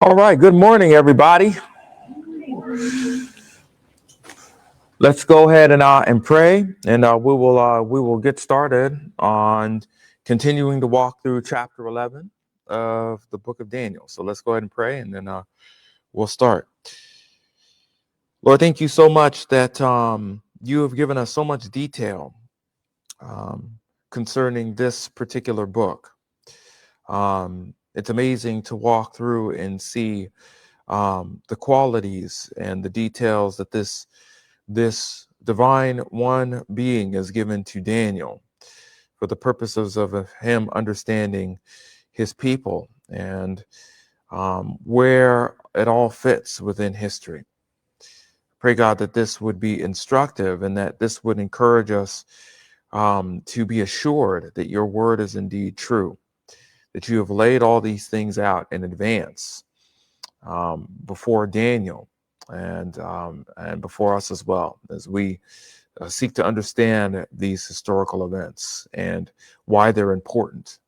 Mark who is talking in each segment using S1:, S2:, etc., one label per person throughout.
S1: All right, good morning, everybody. Let's go ahead and pray, and we will get started on continuing to walk through chapter 11 of the book of Daniel. So let's go ahead and pray, and then we'll start. Lord, thank you so much that you have given us so much detail um, concerning this particular book. It's amazing to walk through and see the qualities and the details that this divine one being is given to Daniel for the purposes of him understanding his people and where it all fits within history. Pray, God, that this would be instructive and that this would encourage us to be assured that your word is indeed true, that you have laid all these things out in advance before Daniel and before us as well, as we seek to understand these historical events and why they're important.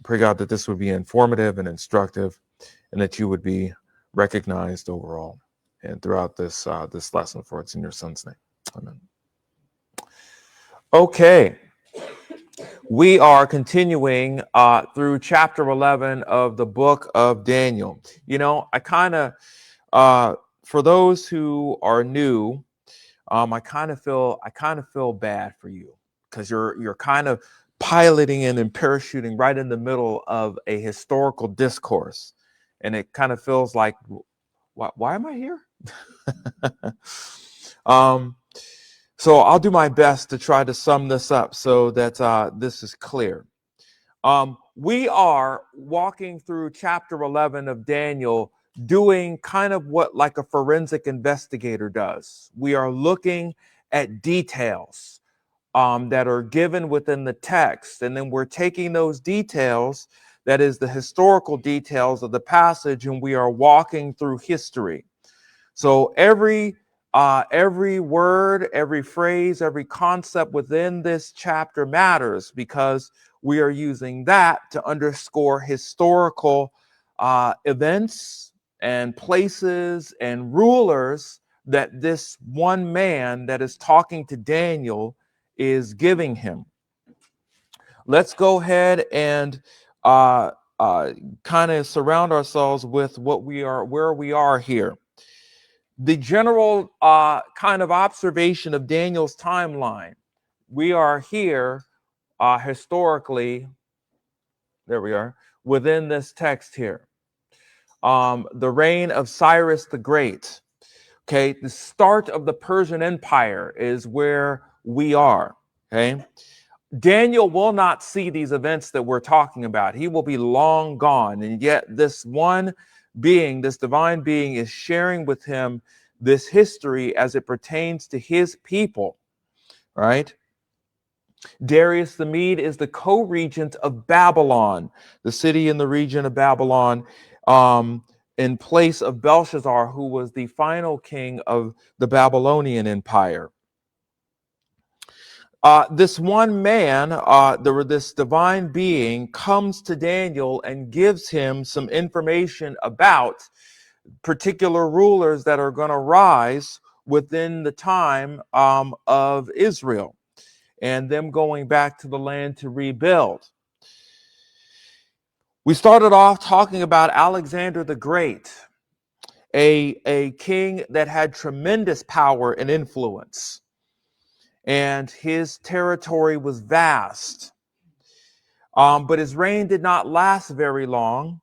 S1: Pray, God, that this would be informative and instructive, and that you would be recognized overall and throughout this lesson. For it's in your Son's name. Amen. Okay. We are continuing through chapter 11 of the book of Daniel. You know, for those who are new, I kind of feel bad for you because you're kind of piloting in and parachuting right in the middle of a historical discourse, and it kind of feels like, why am I here? So I'll do my best to try to sum this up so that this is clear. We are walking through chapter 11 of Daniel, doing kind of what like a forensic investigator does. We are looking at details that are given within the text, and then we're taking those details, that is the historical details of the passage, and we are walking through history. So every word, every phrase, every concept within this chapter matters because we are using that to underscore historical events and places and rulers that this one man that is talking to Daniel is giving him. Let's go ahead and kind of surround ourselves with where we are here. The general kind of observation of Daniel's timeline. We are here historically, there we are, within this text here. The reign of Cyrus the Great. Okay, the start of the Persian Empire is where we are. Okay, Daniel will not see these events that we're talking about. He will be long gone. And yet this one being, this divine being, is sharing with him this history as it pertains to his people, right? Darius the Mede is the co-regent of Babylon, the city in the region of Babylon, in place of Belshazzar, who was the final king of the Babylonian Empire. This one man, this divine being, comes to Daniel and gives him some information about particular rulers that are going to rise within the time of Israel and them going back to the land to rebuild. We started off talking about Alexander the Great, a king that had tremendous power and influence, and his territory was vast. But his reign did not last very long,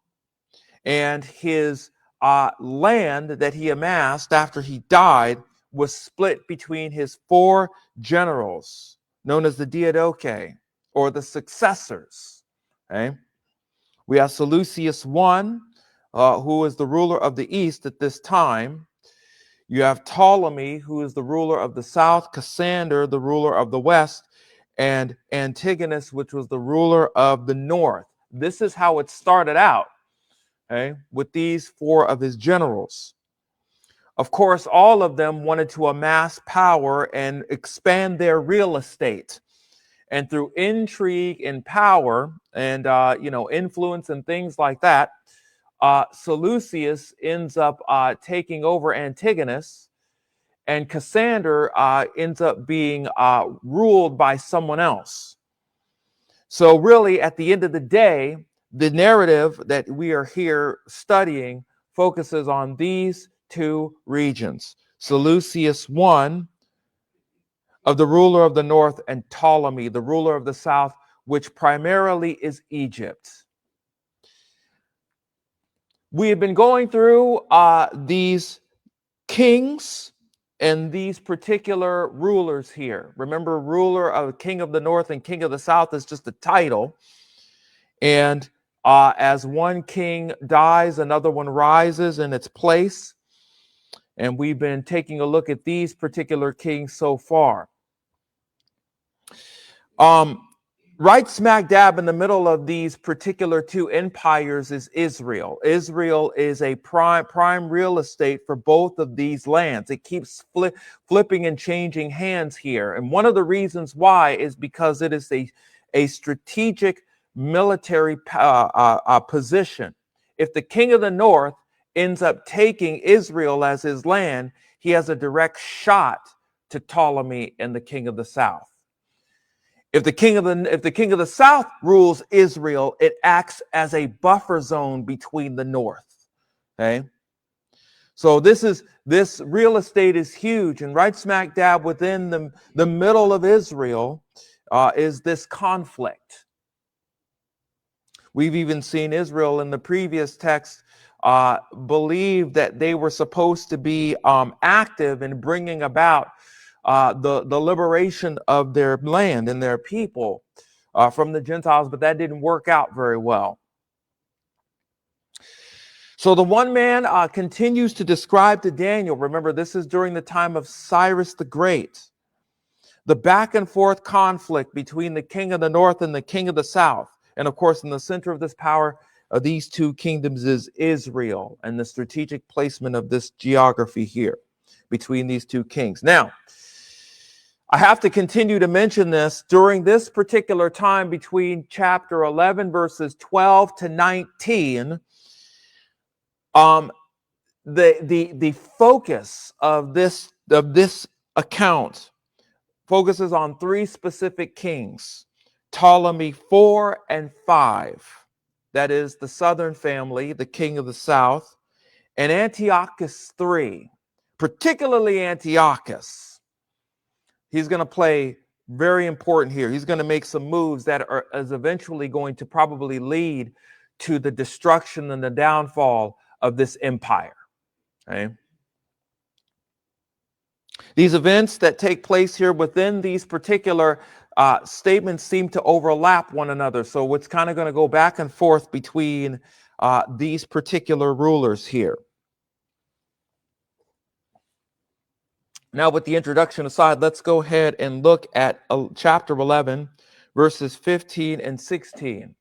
S1: and his land that he amassed after he died was split between his four generals, known as the Diadochi, or the successors. Okay? We have Seleucus I, who is the ruler of the east at this time. You have Ptolemy, who is the ruler of the south, Cassander, the ruler of the west, and Antigonus, which was the ruler of the north. This is how it started out, okay, with these four of his generals. Of course, all of them wanted to amass power and expand their real estate. And through intrigue and power and influence and things like that, Seleucus ends up taking over Antigonus, and Cassander ends up being ruled by someone else. So really, at the end of the day, the narrative that we are here studying focuses on these two regions. Seleucus I, of the ruler of the north, and Ptolemy, the ruler of the south, which primarily is Egypt. We have been going through these kings and these particular rulers here. Remember, ruler of king of the north and king of the south is just a title. And as one king dies, another one rises in its place. And we've been taking a look at these particular kings so far. Right smack dab in the middle of these particular two empires is Israel. Israel is a prime real estate for both of these lands. It keeps flipping and changing hands here. And one of the reasons why is because it is a strategic military position. If the king of the north ends up taking Israel as his land, he has a direct shot to Ptolemy and the king of the south. If the king of the south rules Israel, it acts as a buffer zone between the north. Okay, so this real estate is huge, and right smack dab within the middle of Israel is this conflict. We've even seen Israel in the previous text believe that they were supposed to be active in bringing about the liberation of their land and their people from the Gentiles, but that didn't work out very well. So the one man continues to describe to Daniel, remember this is during the time of Cyrus the Great, the back and forth conflict between the king of the north and the king of the south. And of course, in the center of this power of these two kingdoms is Israel, and the strategic placement of this geography here between these two kings. Now, I have to continue to mention this during this particular time between chapter 11, verses 12 to 19. The focus of this account focuses on three specific kings: Ptolemy 4 and 5, that is the southern family, the king of the south, and Antiochus 3, particularly Antiochus. He's going to play very important here. He's going to make some moves that is eventually going to probably lead to the destruction and the downfall of this empire. Okay? These events that take place here within these particular statements seem to overlap one another. So it's kind of going to go back and forth between these particular rulers here. Now, with the introduction aside, let's go ahead and look at chapter 11, verses 15 and 16.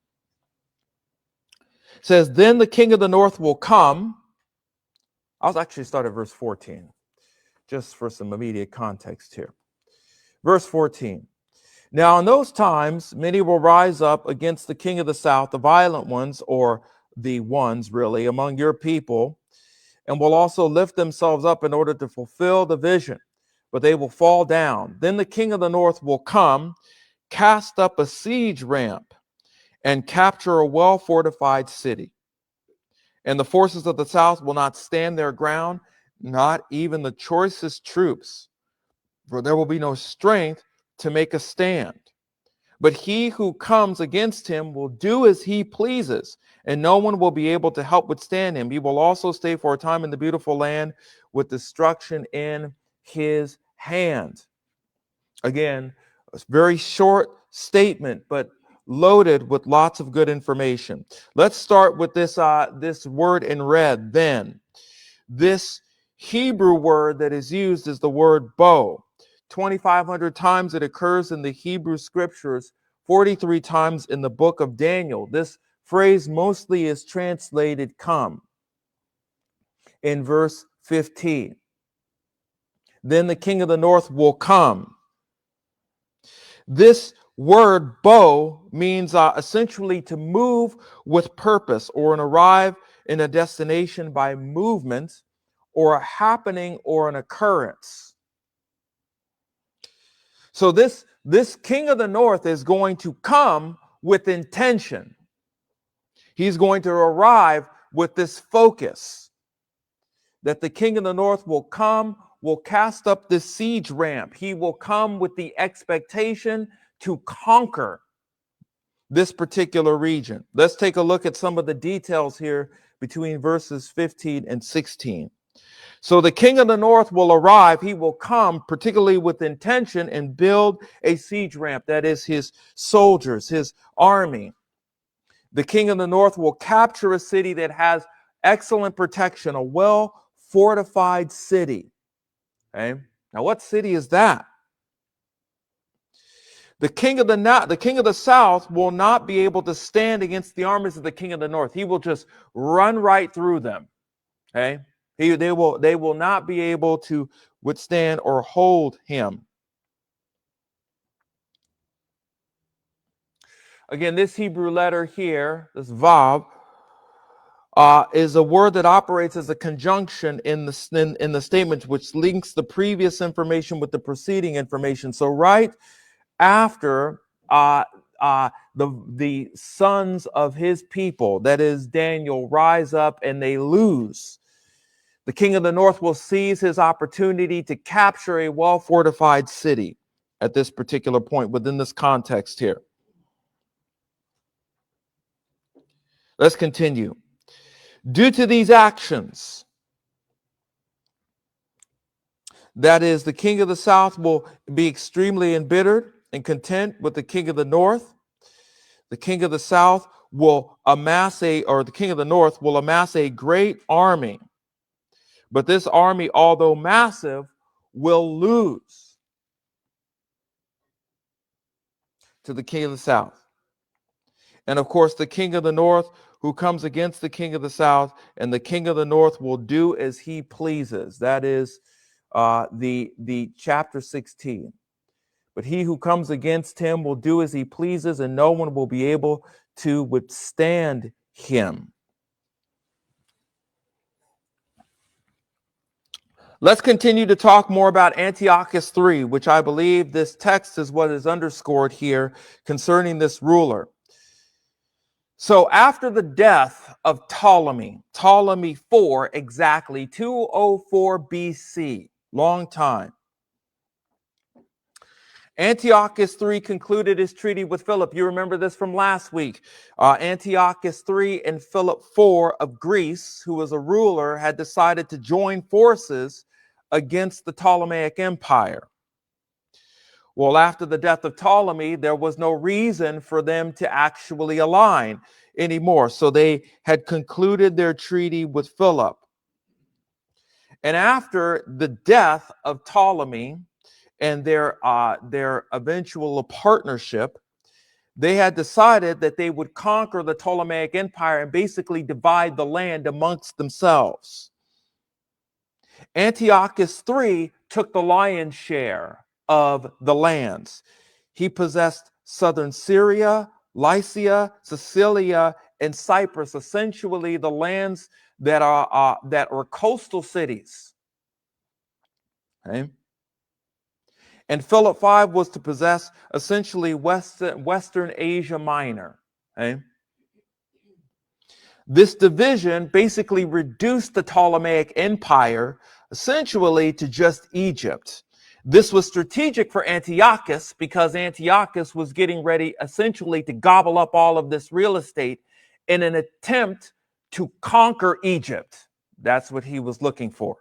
S1: It says, "Then the king of the north will come." I'll actually start at verse 14, just for some immediate context here. Verse 14. "Now in those times, many will rise up against the king of the south, the violent ones, or the ones really, among your people, and will also lift themselves up in order to fulfill the vision, but they will fall down. Then the king of the north will come, cast up a siege ramp, and capture a well-fortified city. And the forces of the south will not stand their ground, not even the choicest troops, for there will be no strength to make a stand. But he who comes against him will do as he pleases, and no one will be able to help withstand him. He will also stay for a time in the beautiful land with destruction in his hand." Again, a very short statement, but loaded with lots of good information. Let's start with this word in red, then. This Hebrew word that is used is the word bow. 2,500 times it occurs in the Hebrew scriptures, 43 times in the book of Daniel. This phrase mostly is translated "come." In verse 15, "Then the king of the north will come." This word bow means essentially to move with purpose, or arrive in a destination by movement or a happening or an occurrence. So this king of the north is going to come with intention. He's going to arrive with this focus that the king of the north will come, will cast up this siege ramp. He will come with the expectation to conquer this particular region. Let's take a look at some of the details here between verses 15 and 16. So the king of the north will arrive. He will come particularly with intention and build a siege ramp. That is his soldiers, his army. The king of the north will capture a city that has excellent protection, a well-fortified city. Okay? Now, what city is that? The king of the south will not be able to stand against the armies of the king of the north. He will just run right through them. Okay? They will not be able to withstand or hold him. Again, this Hebrew letter here, this vav, is a word that operates as a conjunction in the statement, which links the previous information with the preceding information. So right after the sons of his people, that is Daniel, rise up and they lose, the king of the north will seize his opportunity to capture a well-fortified city at this particular point within this context here. Let's continue. Due to these actions, that is, the king of the south will be extremely embittered and content with the king of the north. The king of the south will the king of the north will amass a great army. But this army, although massive, will lose to the king of the south. And of course, the king of the north who comes against the king of the south, and the king of the north will do as he pleases. That is the chapter 16. But he who comes against him will do as he pleases, and no one will be able to withstand him. Let's continue to talk more about Antiochus III, which I believe this text is what is underscored here concerning this ruler. So after the death of Ptolemy IV, exactly 204 BC, long time, Antiochus III concluded his treaty with Philip. You remember this from last week. Antiochus III and Philip IV of Greece, who was a ruler, had decided to join forces against the Ptolemaic Empire. Well, after the death of Ptolemy, there was no reason for them to actually align anymore. So they had concluded their treaty with Philip. And after the death of Ptolemy and their eventual partnership, they had decided that they would conquer the Ptolemaic Empire and basically divide the land amongst themselves. Antiochus III took the lion's share of the lands. He possessed southern Syria, Lycia, Sicilia, and Cyprus, essentially the lands that are coastal cities. Okay? And Philip V was to possess essentially Western Asia Minor. Okay? This division basically reduced the Ptolemaic Empire essentially to just Egypt. This was strategic for Antiochus because Antiochus was getting ready essentially to gobble up all of this real estate in an attempt to conquer Egypt. That's what he was looking for.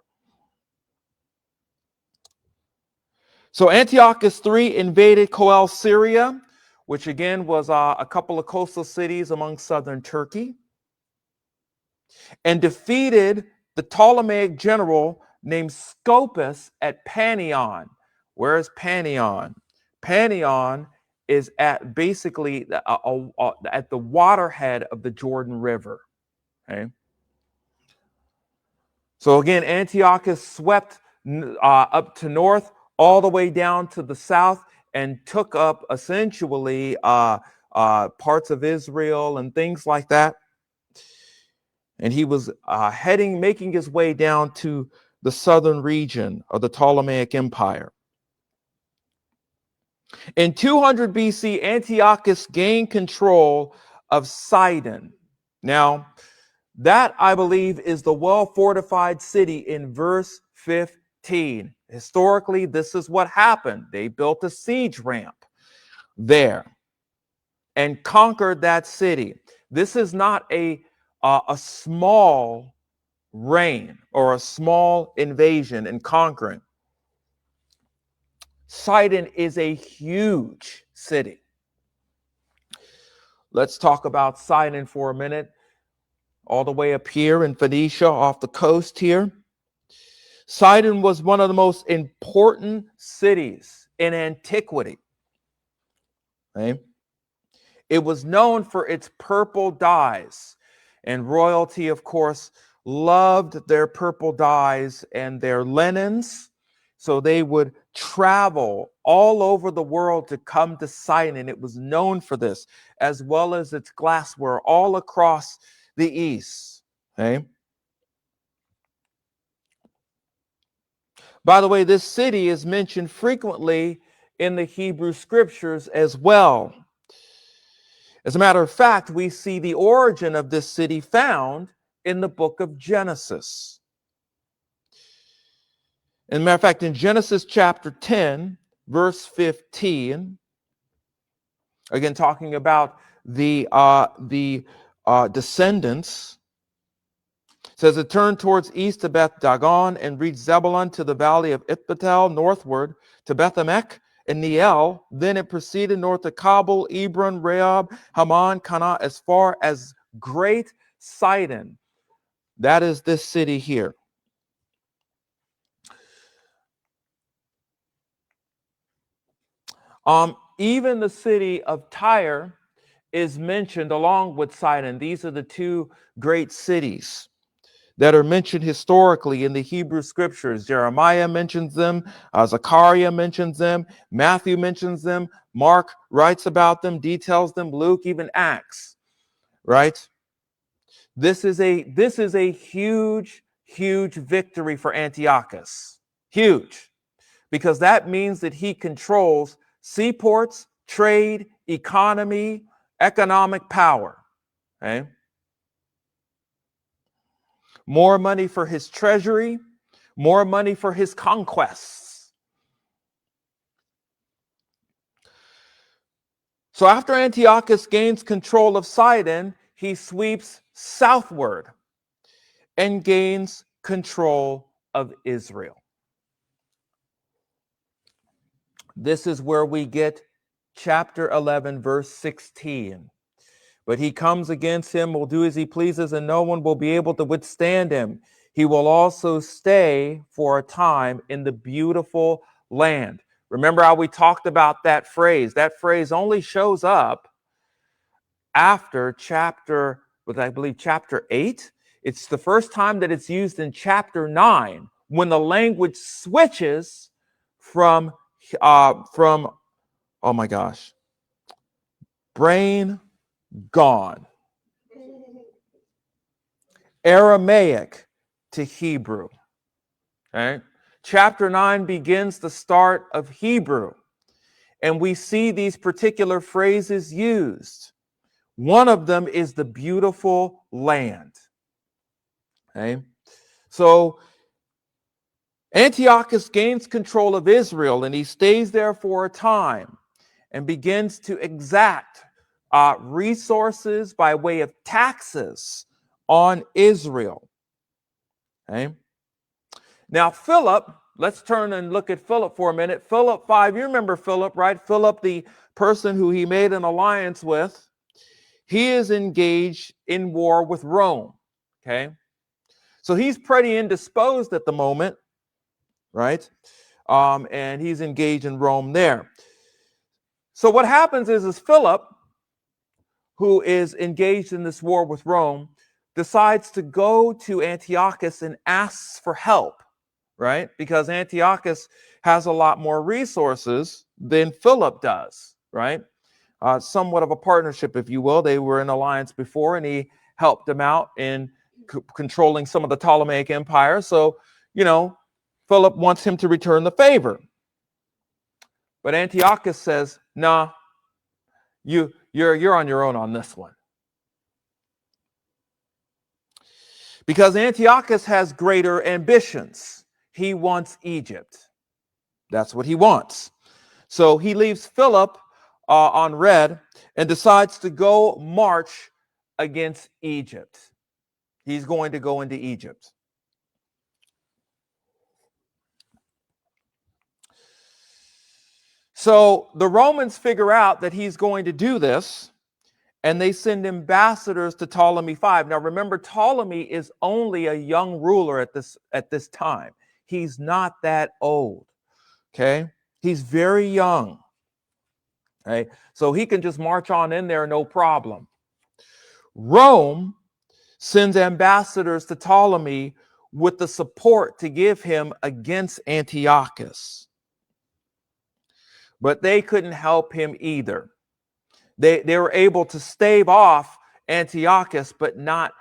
S1: So Antiochus III invaded Coel Syria, which again was a couple of coastal cities among southern Turkey, and defeated the Ptolemaic general named Scopas at Panion. Where is Panion? Panion is at basically at the waterhead of the Jordan River. Okay. So again, Antiochus swept up to north, all the way down to the south, and took up essentially parts of Israel and things like that. And he was making his way down to the southern region of the Ptolemaic Empire. In 200 BC, Antiochus gained control of Sidon. Now, that, I believe, is the well-fortified city in verse 15. Historically, this is what happened. They built a siege ramp there and conquered that city. This is not a small reign or a small invasion and conquering. Sidon is a huge city. Let's talk about Sidon for a minute. All the way up here in Phoenicia, off the coast here. Sidon was one of the most important cities in antiquity. Okay? It was known for its purple dyes, and royalty, of course, loved their purple dyes and their linens, so they would travel all over the world to come to Sidon, and it was known for this, as well as its glassware all across the east. Okay? By the way, this city is mentioned frequently in the Hebrew scriptures as well. As a matter of fact, we see the origin of this city found in the book of Genesis. As a matter of fact, in Genesis chapter 10, verse 15, again talking about the descendants, says it turned towards east to Beth Dagon and reached Zebulun to the valley of Ithbatel, northward to Beth-emek and Neiel. Then it proceeded north to Kabul, Ebron, Rehob, Haman, Cana, as far as Great Sidon. That is this city here. Even the city of Tyre is mentioned along with Sidon. These are the two great cities that are mentioned historically in the Hebrew scriptures. Jeremiah mentions them, Zechariah mentions them, Matthew mentions them, Mark writes about them, details them, Luke, even Acts, right? This is a huge, huge victory for Antiochus. Huge. Because that means that he controls seaports, trade, economy, economic power. Okay? More money for his treasury, more money for his conquests. So after Antiochus gains control of Sidon, he sweeps southward and gains control of Israel. This is where we get chapter 11, verse 16. But he comes against him, will do as he pleases, and no one will be able to withstand him. He will also stay for a time in the beautiful land. Remember how we talked about that phrase? That phrase only shows up after chapter 8. It's the first time that it's used in chapter 9, when the language switches from oh my gosh, brain gone, Aramaic to Hebrew. Okay? Chapter 9 begins the start of Hebrew, and we see these particular phrases used. One of them is the beautiful land. Okay? So Antiochus gains control of Israel, and he stays there for a time and begins to exact resources by way of taxes on Israel. Okay? Now, Philip, let's turn and look at Philip for a minute. Philip 5, you remember Philip, right? Philip, the person who he made an alliance with, he is engaged in war with Rome. Okay? So he's pretty indisposed at the moment, right? And he's engaged in Rome there. So what happens is Philip, who is engaged in this war with Rome, decides to go to Antiochus and asks for help, right? Because Antiochus has a lot more resources than Philip does, right? Somewhat of a partnership, if you will. They were in alliance before, and he helped him out in controlling some of the Ptolemaic Empire. So, Philip wants him to return the favor. But Antiochus says, nah, you're on your own on this one. Because Antiochus has greater ambitions. He wants Egypt. That's what he wants. So he leaves Philip on red and decides to go march against Egypt. He's going to go into Egypt. So the Romans figure out that he's going to do this, and they send ambassadors to Ptolemy V. Now remember, Ptolemy is only a young ruler at this time. He's not that old. Okay? He's very young. Okay? So he can just march on in there, no problem. Rome sends ambassadors to Ptolemy with the support to give him against Antiochus. But they couldn't help him either. They were able to stave off Antiochus, but not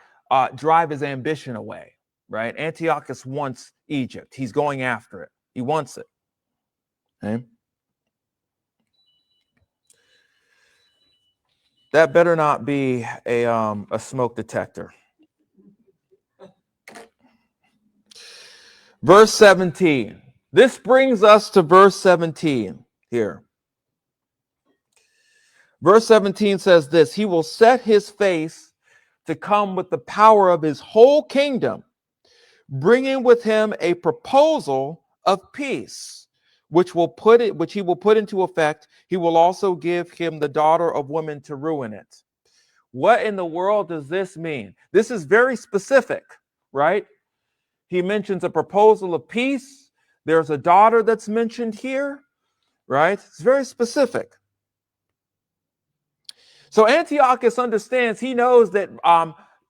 S1: drive his ambition away, right? Antiochus wants Egypt. He's going after it. He wants it. Okay? That better not be a smoke detector. Verse 17. This brings us to verse 17 here. Verse 17 says this: he will set his face to come with the power of his whole kingdom, bringing with him a proposal of peace, which he will put into effect. He will also give him the daughter of women to ruin it. What in the world does this mean? This is very specific, right? He mentions a proposal of peace. There's a daughter that's mentioned here, right? It's very specific. So Antiochus understands, he knows that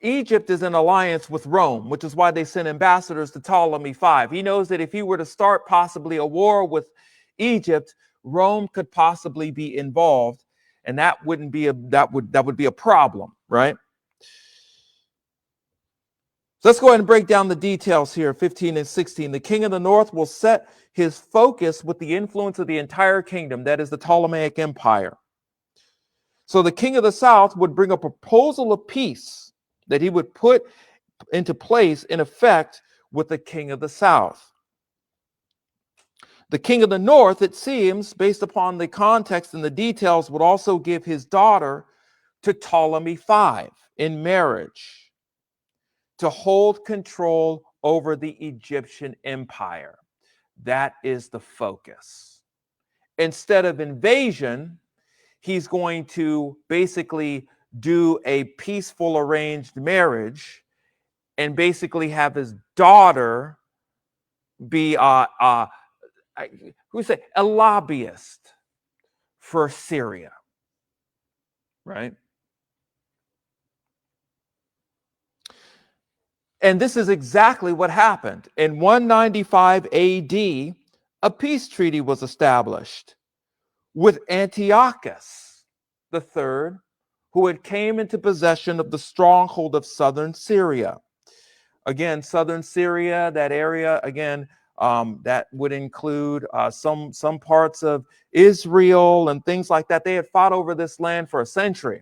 S1: Egypt is in alliance with Rome, which is why they sent ambassadors to Ptolemy V. He knows that if he were to start possibly a war with Egypt, Rome could possibly be involved, and that would be a problem, right? So let's go ahead and break down the details here, 15 and 16. The king of the north will set his focus with the influence of the entire kingdom, that is the Ptolemaic Empire. So the king of the south would bring a proposal of peace that he would put into place in effect with the king of the south. The king of the north, it seems, based upon the context and the details, would also give his daughter to Ptolemy V in marriage to hold control over the Egyptian empire. That is the focus. Instead of invasion, he's going to basically do a peaceful arranged marriage and basically have his daughter be a lobbyist for Syria, right? And this is exactly what happened. In 195 AD, a peace treaty was established with Antiochus III, who had came into possession of the stronghold of southern Syria. Again, southern Syria, that area, again, that would include some parts of Israel and things like that. They had fought over this land for a century.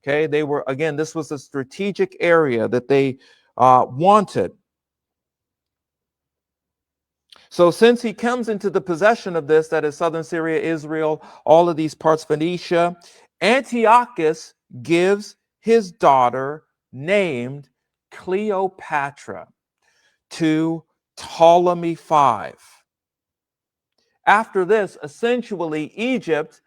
S1: Okay, this was a strategic area that they wanted. So since he comes into the possession of this, that is southern Syria, Israel, all of these parts, Phoenicia, Antiochus gives his daughter named Cleopatra to Ptolemy V. After this, essentially, Egypt,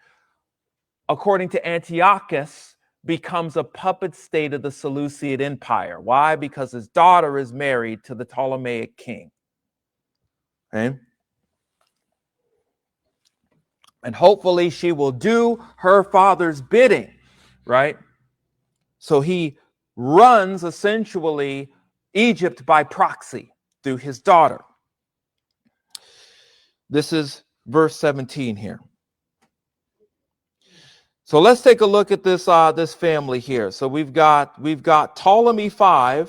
S1: according to Antiochus, becomes a puppet state of the Seleucid Empire. Why? Because his daughter is married to the Ptolemaic king. Okay? And hopefully she will do her father's bidding, right? So he runs essentially Egypt by proxy through his daughter. This is verse 17 here. So let's take a look at this family here. So we've got Ptolemy V,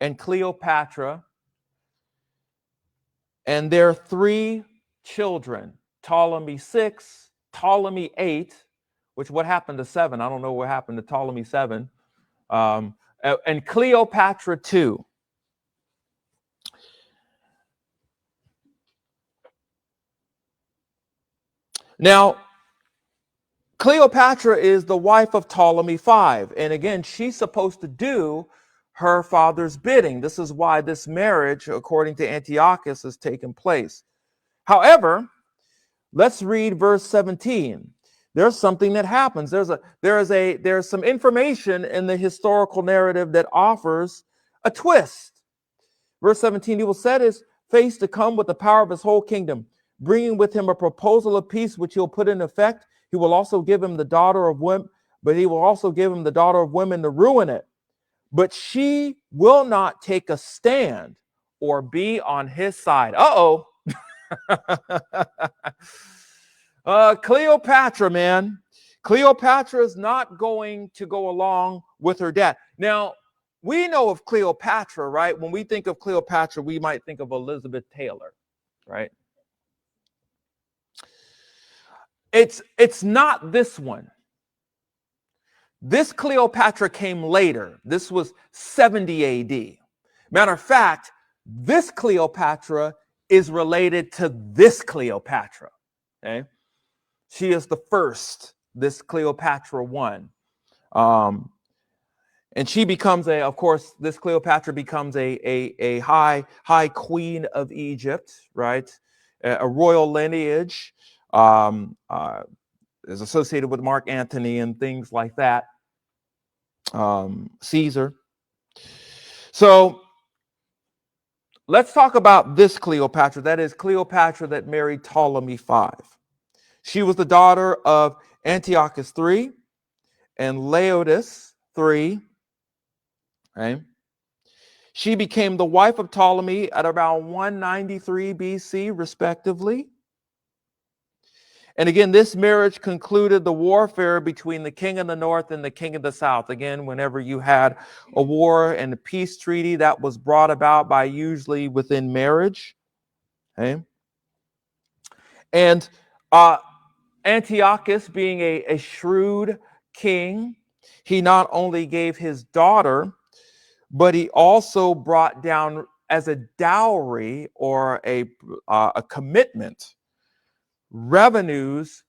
S1: and Cleopatra and their 3 children, Ptolemy 6, Ptolemy 8, which what happened to 7? I don't know what happened to Ptolemy 7, and Cleopatra 2. Now, Cleopatra is the wife of Ptolemy 5. And again, she's supposed to do her father's bidding. This is why this marriage, according to Antiochus, has taken place. However, let's read verse 17. There's something that happens. There's some information in the historical narrative that offers a twist. Verse 17, he will set his face to come with the power of his whole kingdom, bringing with him a proposal of peace, which he'll put in effect. He will also give him the daughter of women, but he will also give him the daughter of women to ruin it. But she will not take a stand or be on his side. Cleopatra, man. Cleopatra is not going to go along with her dad. Now, we know of Cleopatra, right? When we think of Cleopatra, we might think of Elizabeth Taylor, right? It's not this one. This Cleopatra came later. This was 70 AD. Matter of fact, this Cleopatra is related to this Cleopatra. Okay? She is the first, this Cleopatra 1. And she becomes of course, this Cleopatra becomes a high queen of Egypt, right? A royal lineage. Is associated with Mark Antony and things like that. Caesar. So let's talk about this Cleopatra. That is Cleopatra that married Ptolemy 5. She was the daughter of Antiochus III and Laodice III. Right? She became the wife of Ptolemy at around 193 BC, respectively. And again, this marriage concluded the warfare between the king of the north and the king of the south. Again, whenever you had a war and a peace treaty, that was brought about by usually within marriage. Okay? And Antiochus, being a shrewd king, he not only gave his daughter, but he also brought down as a dowry or a commitment revenues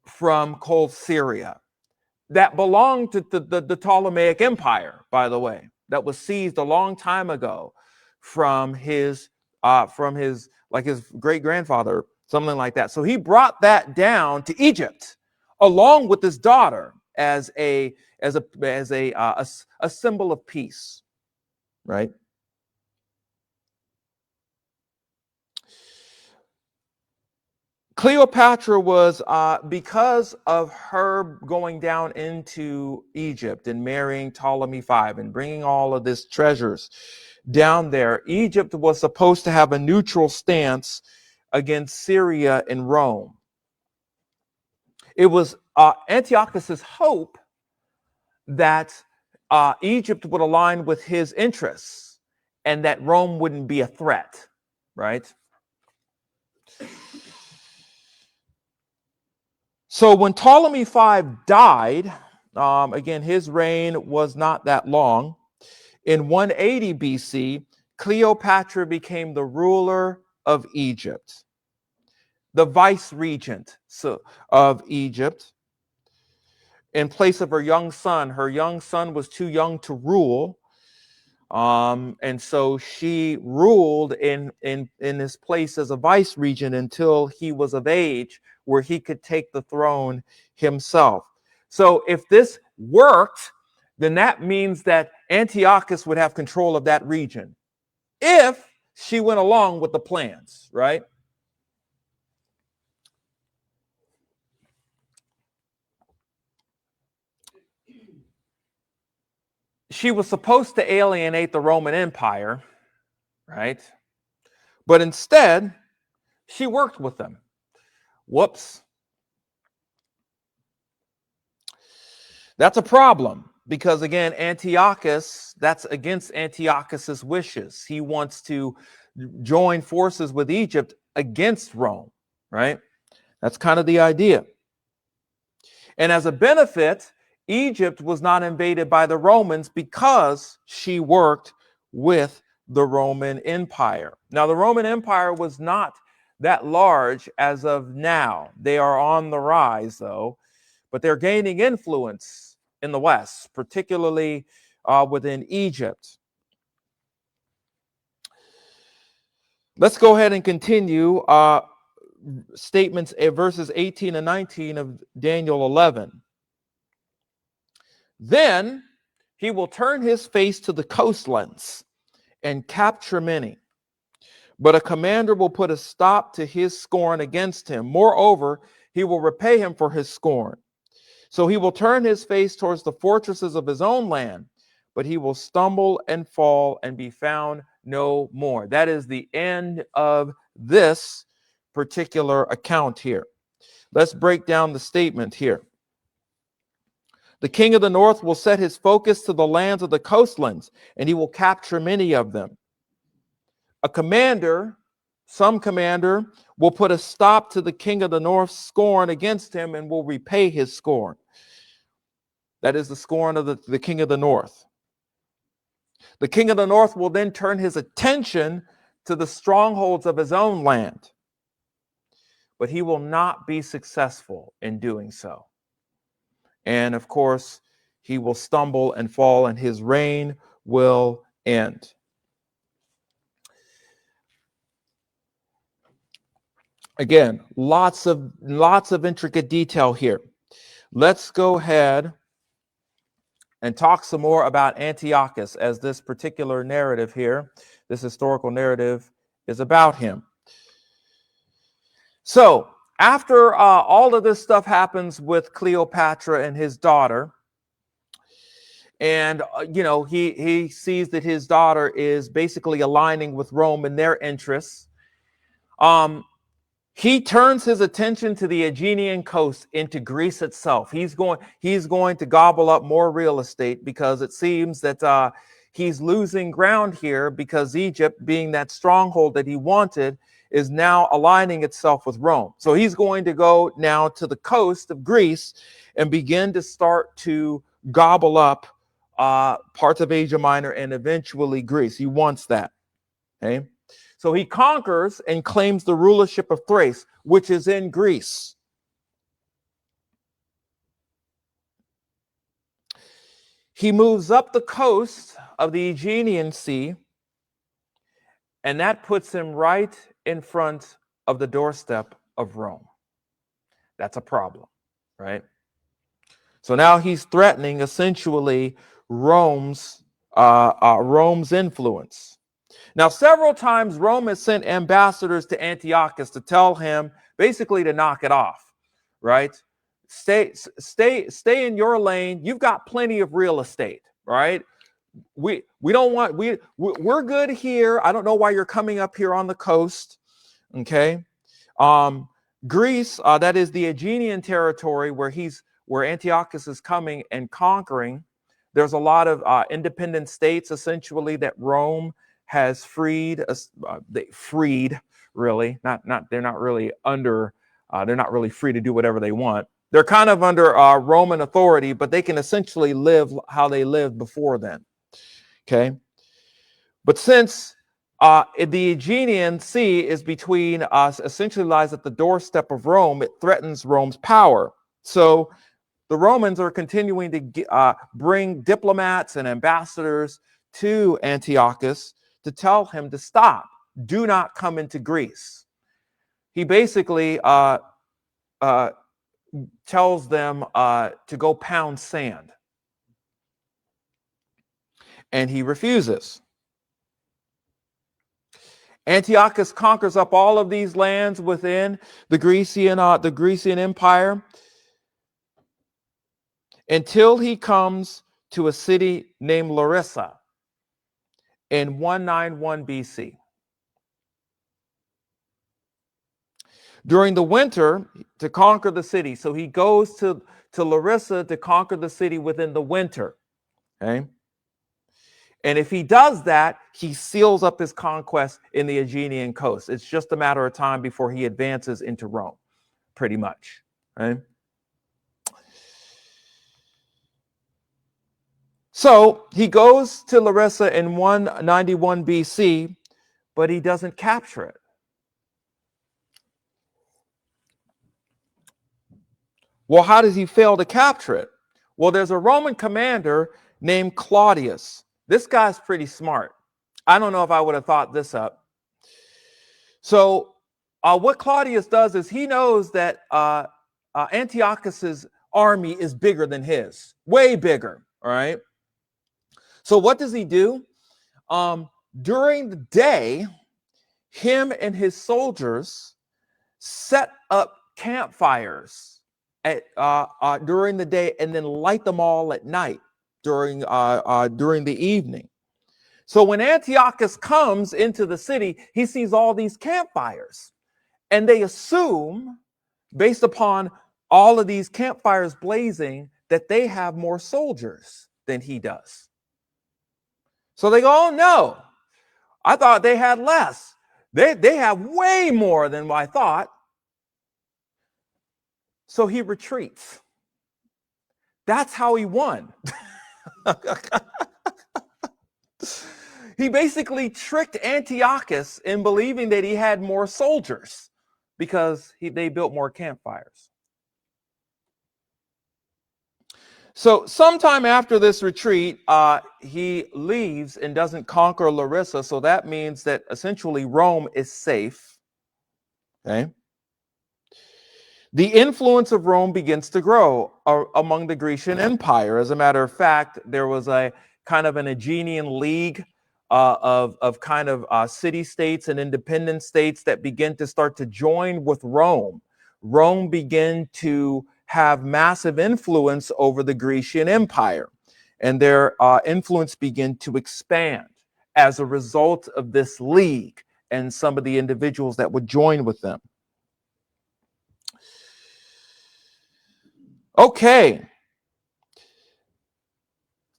S1: from called Syria that belonged to the Ptolemaic Empire, by the way, that was seized a long time ago from his like his great grandfather, something like that. So he brought that down to Egypt along with his daughter as a symbol of peace, right? Cleopatra was, because of her going down into Egypt and marrying Ptolemy 5 and bringing all of this treasures down there, Egypt was supposed to have a neutral stance against Syria and Rome. It was Antiochus's hope that Egypt would align with his interests and that Rome wouldn't be a threat, right? So when Ptolemy 5 died, again, his reign was not that long. In 180 BC, Cleopatra became the ruler of Egypt, the vice regent of Egypt, in place of her young son. Her young son was too young to rule, and so she ruled in his place as a vice regent until he was of age, where he could take the throne himself. So if this worked, then that means that Antiochus would have control of that region if she went along with the plans, right? She was supposed to alienate the Roman Empire, right? But instead, she worked with them. Whoops. That's a problem because again, Antiochus, that's against Antiochus's wishes. He wants to join forces with Egypt against Rome, right? That's kind of the idea. And as a benefit, Egypt was not invaded by the Romans because she worked with the Roman Empire. Now, the Roman Empire was not that large as of now. They are on the rise, though, but they're gaining influence in the West, particularly within Egypt. Let's go ahead and continue statements verses 18 and 19 of Daniel 11. Then he will turn his face to the coastlands and capture many. But a commander will put a stop to his scorn against him. Moreover, he will repay him for his scorn. So he will turn his face towards the fortresses of his own land, but he will stumble and fall and be found no more. That is the end of this particular account here. Let's break down the statement here. The king of the north will set his focus to the lands of the coastlands, and he will capture many of them. A commander, some commander, will put a stop to the king of the north's scorn against him and will repay his scorn. That is the scorn of the king of the north. The king of the north will then turn his attention to the strongholds of his own land, but he will not be successful in doing so. And of course, he will stumble and fall, and his reign will end. Again, lots of intricate detail here. Let's go ahead and talk some more about Antiochus, as this particular narrative here, this historical narrative, is about him. So, after all of this stuff happens with Cleopatra and his daughter, and he sees that his daughter is basically aligning with Rome in their interests, he turns his attention to the Aegean coast into Greece itself. He's going to gobble up more real estate because it seems that he's losing ground here, because Egypt, being that stronghold that he wanted, is now aligning itself with Rome. So he's going to go now to the coast of Greece and begin to start to gobble up parts of Asia Minor and eventually Greece. He wants that. Okay. So he conquers and claims the rulership of Thrace, which is in Greece. He moves up the coast of the Aegean Sea, and that puts him right in front of the doorstep of Rome. That's a problem, right? So now he's threatening essentially Rome's influence. Now, several times Rome has sent ambassadors to Antiochus to tell him basically to knock it off, right? Stay in your lane. You've got plenty of real estate, right? We're good here. I don't know why you're coming up here on the coast. Okay. Greece, that is the Aegean territory where Antiochus is coming and conquering. There's a lot of independent states essentially that Rome has freed. Really, they're not really under. They're not really free to do whatever they want. They're kind of under Roman authority, but they can essentially live how they lived before then. Okay, but since the Aegean Sea is between us, essentially lies at the doorstep of Rome, it threatens Rome's power. So the Romans are continuing to bring diplomats and ambassadors to Antiochus to tell him to stop. Do not come into Greece. He basically tells them to go pound sand. And he refuses. Antiochus conquers up all of these lands within the Grecian Empire until he comes to a city named Larissa in 191 BC. During the winter, to conquer the city. So he goes to Larissa to conquer the city within the winter. Okay. And if he does that, he seals up his conquest in the Aegean coast. It's just a matter of time before he advances into Rome, pretty much. Okay. So he goes to Larissa in 191 BC, but he doesn't capture it. Well, how does he fail to capture it? Well, there's a Roman commander named Claudius. This guy's pretty smart. I don't know if I would have thought this up. So what Claudius does is he knows that Antiochus's army is bigger than his, way bigger, all right? So what does he do? During the day, him and his soldiers set up campfires during the day and then light them all at night during the evening. So when Antiochus comes into the city, he sees all these campfires, and they assume, based upon all of these campfires blazing, that they have more soldiers than he does. So they go, oh no, I thought they had less. They have way more than I thought. So he retreats. That's how he won. He basically tricked Antiochus in believing that he had more soldiers because they built more campfires. So sometime after this retreat, he leaves and doesn't conquer Larissa. So that means that essentially Rome is safe. Okay. The influence of Rome begins to grow among the Grecian Empire. As a matter of fact, there was a kind of an Aegean league of kind of city-states and independent states that begin to start to join with Rome. Rome began to have massive influence over the Grecian Empire, and their influence began to expand as a result of this league and some of the individuals that would join with them. Okay.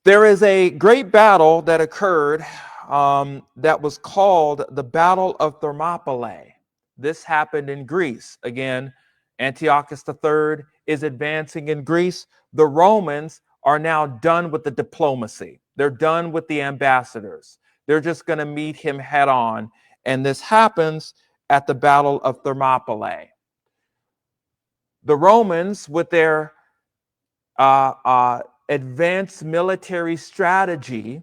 S1: There is a great battle that occurred that was called the Battle of Thermopylae. This happened in Greece. Again, Antiochus III is advancing in Greece. The Romans are now done with the diplomacy. They're done with the ambassadors. They're just going to meet him head on. And this happens at the Battle of Thermopylae. The Romans, with their advanced military strategy,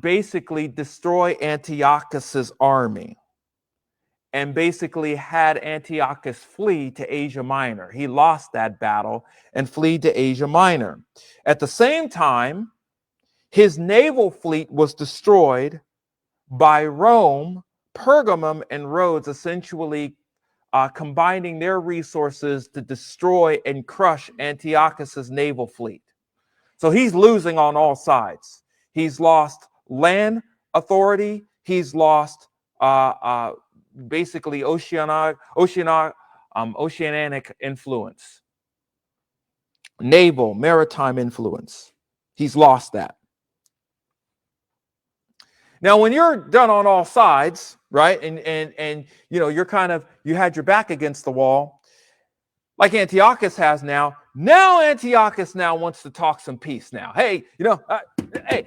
S1: basically destroy Antiochus's army and basically had Antiochus flee to Asia Minor. He lost that battle and fled to Asia Minor. At the same time, his naval fleet was destroyed by Rome, Pergamum, and Rhodes, essentially combining their resources to destroy and crush Antiochus's naval fleet. So he's losing on all sides. He's lost land authority. He's lost basically oceanic influence, naval, maritime influence. He's lost that. Now, when you're done on all sides, right, and you know, you had your back against the wall, like Antiochus has now. Now Antiochus now wants to talk some peace. Now, hey, you know, hey,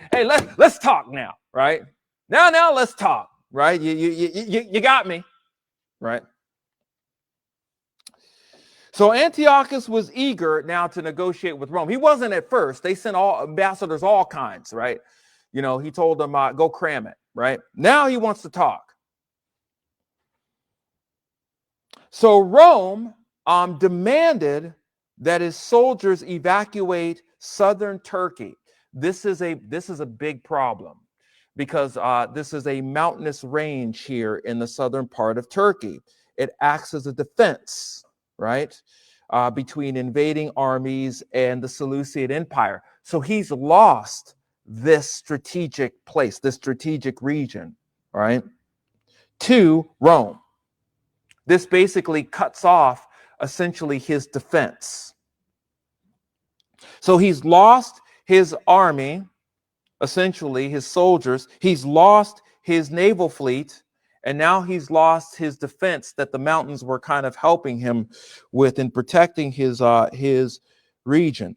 S1: let's talk now, right? Now let's talk, right? You got me, right? So Antiochus was eager now to negotiate with Rome. He wasn't at first. They sent all ambassadors, all kinds, right? You know, he told them, go cram it, right? Now he wants to talk. So Rome demanded that his soldiers evacuate southern Turkey. This is a big problem because this is a mountainous range here in the southern part of Turkey. It acts as a defense, right, between invading armies and the Seleucid Empire. So he's lost this strategic place, this strategic region, right, to Rome. This basically cuts off essentially his defense. So he's lost his army, essentially his soldiers. He's lost his naval fleet, and now he's lost his defense that the mountains were kind of helping him with in protecting his region.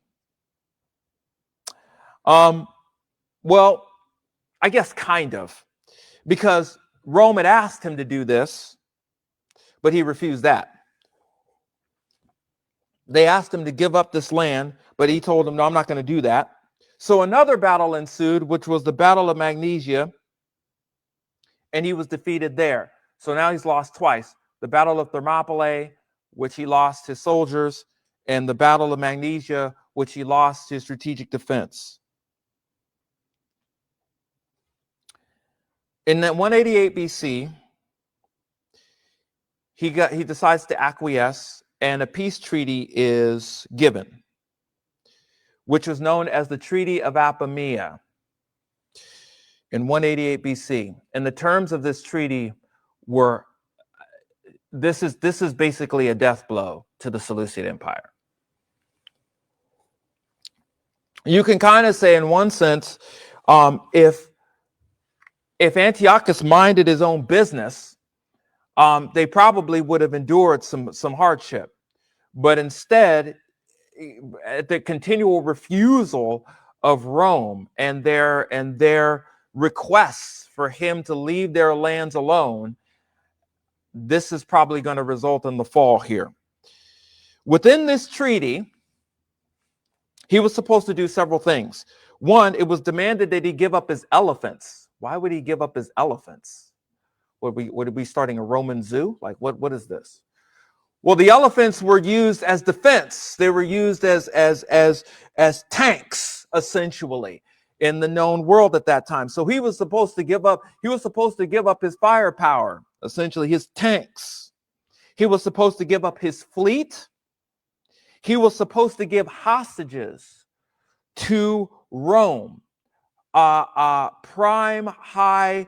S1: Well, I guess kind of, because Rome had asked him to do this, but he refused that. They asked him to give up this land, but he told them, no, I'm not going to do that. So another battle ensued, which was the Battle of Magnesia, and he was defeated there. So now he's lost twice. The Battle of Thermopylae, which he lost his soldiers, and the Battle of Magnesia, which he lost his strategic defense. In 188 BC, he decides to acquiesce, and a peace treaty is given, which was known as the Treaty of Apamea in 188 BC. And the terms of this treaty were, this is basically a death blow to the Seleucid Empire. You can kind of say, in one sense, if Antiochus minded his own business, they probably would have endured some hardship. But instead, the continual refusal of Rome and their requests for him to leave their lands alone, this is probably going to result in the fall here. Within this treaty, he was supposed to do several things. One, it was demanded that he give up his elephants. Why would he give up his elephants? Would we be starting a Roman zoo? Like, what is this? Well, the elephants were used as defense. They were used as tanks, essentially, in the known world at that time. So he was supposed to give up his firepower, essentially his tanks. He was supposed to give up his fleet. He was supposed to give hostages to Rome, prime high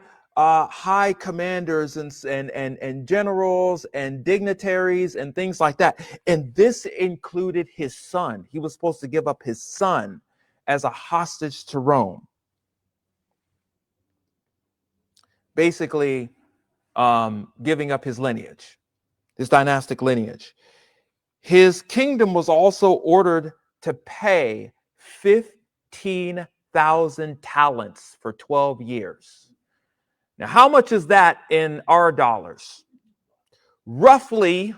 S1: commanders and generals and dignitaries and things like that. And this included his son. He was supposed to give up his son as a hostage to Rome. Basically, giving up his lineage, his dynastic lineage. His kingdom was also ordered to pay 15,000 talents for 12 years. Now, how much is that in our dollars? Roughly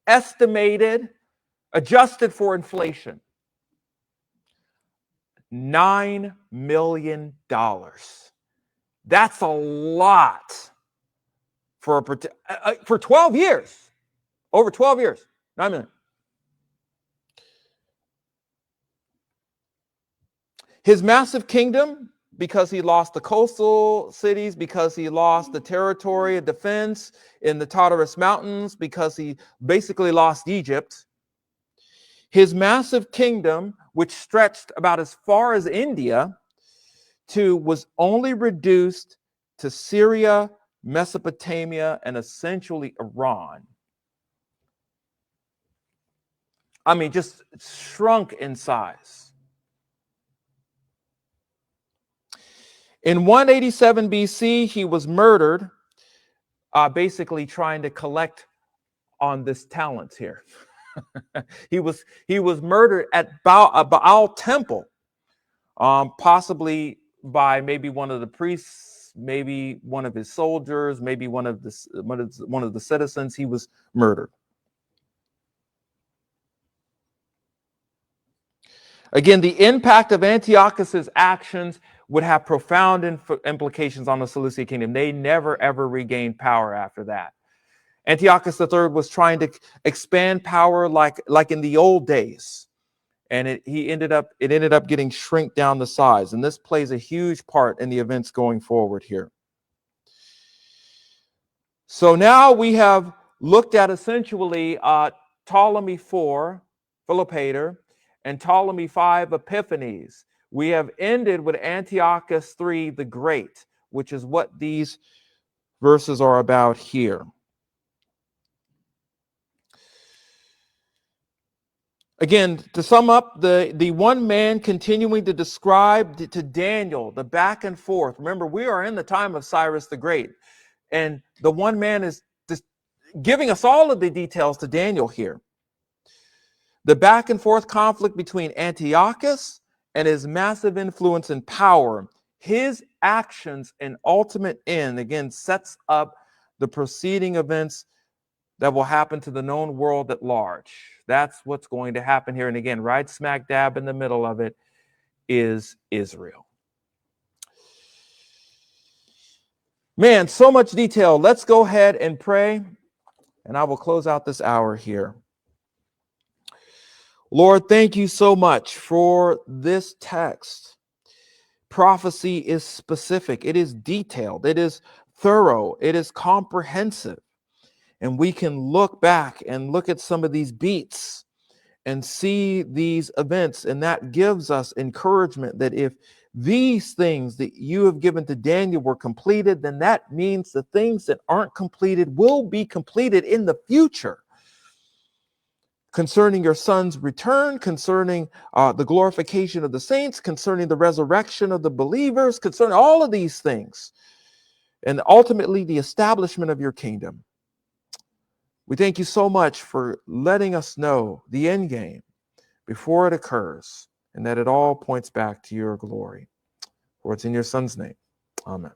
S1: estimated, adjusted for inflation, $9 million. That's a lot for 12 years. Over 12 years, $9 million. His massive kingdom, because he lost the coastal cities, because he lost the territory of defense in the Tartarus Mountains, because he basically lost Egypt. His massive kingdom, which stretched about as far as India, was only reduced to Syria, Mesopotamia, and essentially Iran. I mean, just shrunk in size. In 187 BC, he was murdered, basically trying to collect on this talents here. he was murdered at Baal Temple, possibly by maybe one of the priests, maybe one of his soldiers, maybe one of the citizens. He was murdered. Again, the impact of Antiochus's actions would have profound implications on the Seleucid kingdom. They never, ever regained power after that. Antiochus III was trying to expand power like in the old days. And it ended up getting shrink down the size. And this plays a huge part in the events going forward here. So now we have looked at essentially Ptolemy IV, Philopator, and Ptolemy V, Epiphanes. We have ended with Antiochus III the Great, which is what these verses are about here. Again, to sum up, the one man continuing to describe to Daniel the back and forth. Remember, we are in the time of Cyrus the Great, and the one man is just giving us all of the details to Daniel here. The back and forth conflict between Antiochus and his massive influence and power, his actions and ultimate end, again, sets up the preceding events that will happen to the known world at large. That's what's going to happen here. And again, right smack dab in the middle of it is Israel. Man, so much detail. Let's go ahead and pray, and I will close out this hour here. Lord, thank you so much for this text. Prophecy is specific. It is detailed. It is thorough. It is comprehensive. And we can look back and look at some of these beats and see these events. And that gives us encouragement that if these things that you have given to Daniel were completed, then that means the things that aren't completed will be completed in the future. Concerning your son's return, concerning the glorification of the saints, concerning the resurrection of the believers, concerning all of these things, and ultimately the establishment of your kingdom. We thank you so much for letting us know the end game before it occurs, and that it all points back to your glory. For it's in your son's name. Amen.